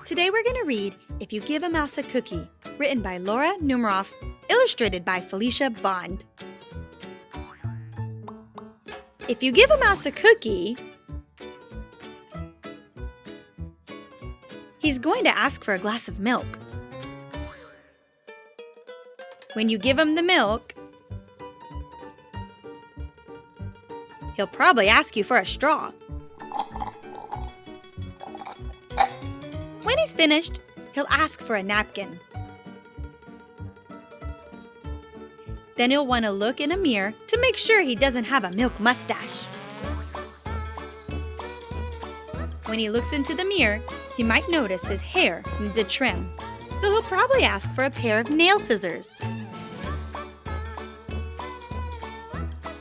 Today we're going to read If You Give a Mouse a Cookie, written by Laura Numeroff, illustrated by Felicia Bond. If you give a mouse a cookie, he's going to ask for a glass of milk. When you give him the milk, he'll probably ask you for a straw. When he's finished, he'll ask for a napkin. Then he'll want to look in a mirror to make sure he doesn't have a milk mustache. When he looks into the mirror, he might notice his hair needs a trim, so he'll probably ask for a pair of nail scissors.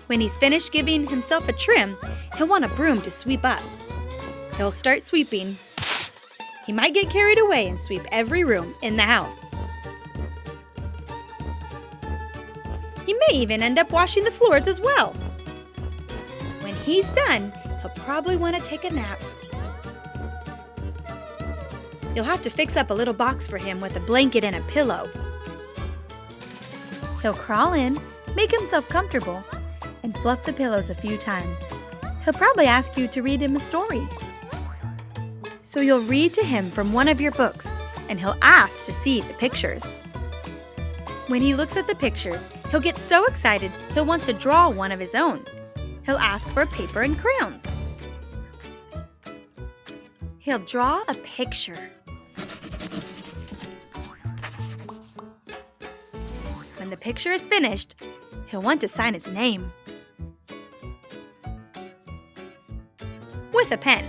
When he's finished giving himself a trim, he'll want a broom to sweep up. He'll start sweeping. He might get carried away and sweep every room in the house. He may even end up washing the floors as well. When he's done, he'll probably want to take a nap. You'll have to fix up a little box for him with a blanket and a pillow. He'll crawl in, make himself comfortable, and fluff the pillows a few times. He'll probably ask you to read him a story. So you'll read to him from one of your books, and he'll ask to see the pictures. When he looks at the pictures, he'll get so excited he'll want to draw one of his own. He'll ask for paper and crayons. He'll draw a picture. When the picture is finished, he'll want to sign his name with a pen.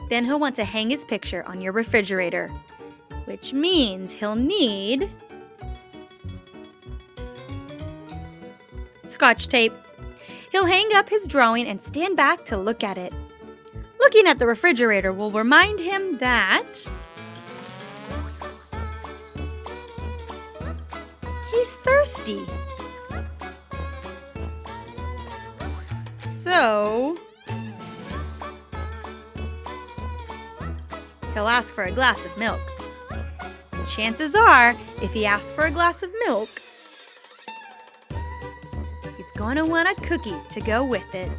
Then he'll want to hang his picture on your refrigerator, which means he'll need Scotch tape. He'll hang up his drawing and stand back to look at it. Looking at the refrigerator will remind him that he's thirsty. So he'll ask for a glass of milk. And chances are, if he asks for a glass of milk, he's going to want a cookie to go with it.